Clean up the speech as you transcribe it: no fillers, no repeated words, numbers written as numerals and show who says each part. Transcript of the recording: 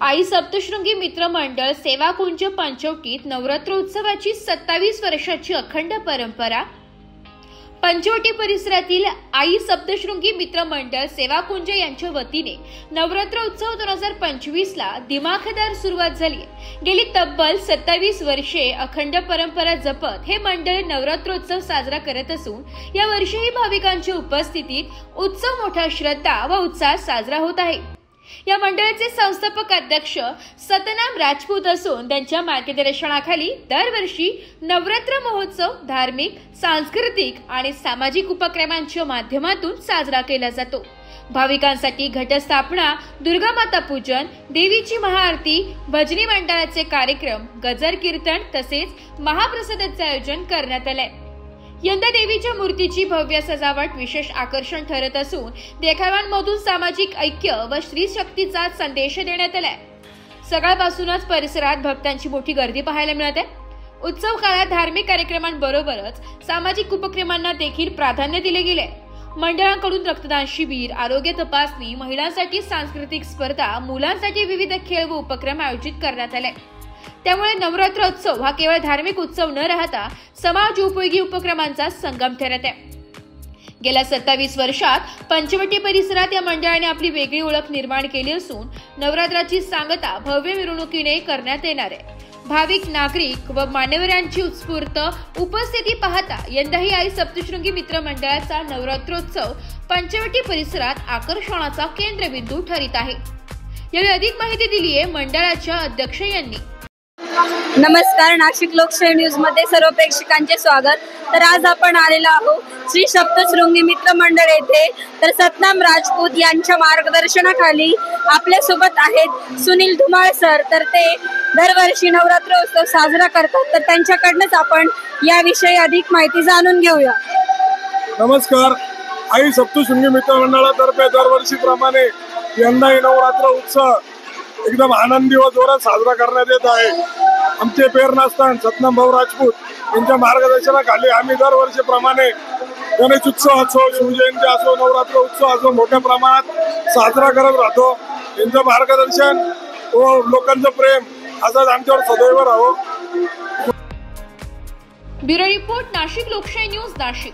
Speaker 1: आई सप्तशृंगी मित्र मंडळ सेवाकुंज पंचवटीत नवरात्रोत्सवाची 27 वर्षाची अखंड परंपरा। पंचवटी परिसरातील आई सप्तशृंगी मित्र मंडळ सेवाकुंज यांच्या वतीने नवरात्रोत्सव 2025 ला दिमाखदार सुरुवात झाली। गेली तब्बल 27 वर्षे अखंड परंपरा जपत हे मंडळ नवरात्रोत्सव साजरा करत असून या वर्षीही भाविकांच्या उपस्थितीत उत्सव मोठ्या श्रद्धा व उत्साहात साजरा होत आहे। या मंडळाचे संस्थापक अध्यक्ष सतनाम राजपूत असून त्यांच्या मार्गदर्शनाखाली दरवर्षी नवरात्र महोत्सव धार्मिक, सांस्कृतिक आणि सामाजिक उपक्रमांच्या माध्यमातून साजरा केला जातो। भाविकांसाठी घटस्थापना, दुर्गा माता पूजन, देवीची महाआरती, भजनी मंडळाचे कार्यक्रम, गजर कीर्तन तसेच महाप्रसादाचे आयोजन करण्यात आले। यंदा देवीच्या मूर्तीची भव्य सजावट विशेष आकर्षण ठरत असून देखाव्यांमधून सामाजिक ऐक्य व स्त्री शक्तीचा संदेश देण्यात आलाय। सकाळपासूनच परिसरात भक्तांची मोठी गर्दी पाहायला मिळते। उत्सव काळात धार्मिक कार्यक्रमांबरोबरच सामाजिक उपक्रमांना देखील प्राधान्य दिले गेले। मंडळांकडून रक्तदान शिबिर, आरोग्य तपासणी, महिलांसाठी सांस्कृतिक स्पर्धा, मुलांसाठी विविध खेळ व उपक्रम आयोजित करण्यात आले। त्यामुळे नवरात्रोत्सव हा केवळ धार्मिक उत्सव न राहता समाज उपयोगी उपक्रमांचा संगम ठरत आहे। गेल्या 27 वर्षात पंचवटी परिसरात या मंडळाने आपली वेगळी ओळख निर्माण केली असून नवरात्राची सांगता भव्य मिरवणुकीने करण्यात येणार आहे। भाविक, नागरिक व मान्यवरांची उत्स्फूर्त उपस्थिती पाहता यंदाही आई सप्तशृंगी मित्र मंडळाचा नवरात्रोत्सव पंचवटी परिसरात आकर्षणाचा केंद्रबिंदू ठरत आहे। यावेळी अधिक माहिती दिली आहे मंडळाच्या अध्यक्ष यांनी।
Speaker 2: नमस्कार, नाशिक लोकशाही न्यूज मध्ये सर्व प्रेक्षकांचे स्वागत। तर आज आपण आलेलो आहोत श्री सप्तशृंगी मित्र मंडळ येथे। तर सतनाम राजपूत यांच्या मार्गदर्शनाखाली आपल्या सोबत आहेत सुनील धुमाळ सर। तर ते दरवर्षी नवरात्रोत्सव साजरा करतात, तर त्यांच्याकडूनच आपण याविषयी अधिक माहिती जाणून घेऊया।
Speaker 3: नमस्कार, आई सप्तशृंगी मित्र मंडळातर्फे दरवर्षीप्रमाणे यंदाही नवरात्र उत्सव एकदम आनंदी व जोरात साजरा करण्यात येत आहे। आमचे प्रेरणास्थान सतनाम भाऊ राजपूत यांच्या मार्गदर्शनाखाली आम्ही दरवर्षीप्रमाणे गणेश उत्सव असो, शिवजयंती असो, नवरात्र उत्सव असो मोठ्या प्रमाणात साजरा करत राहतो। यांचं मार्गदर्शन व लोकांचं प्रेम असंच आमच्यावर सदैव राहो।
Speaker 1: ब्युरो रिपोर्ट, नाशिक लोकशाही न्यूज, नाशिक।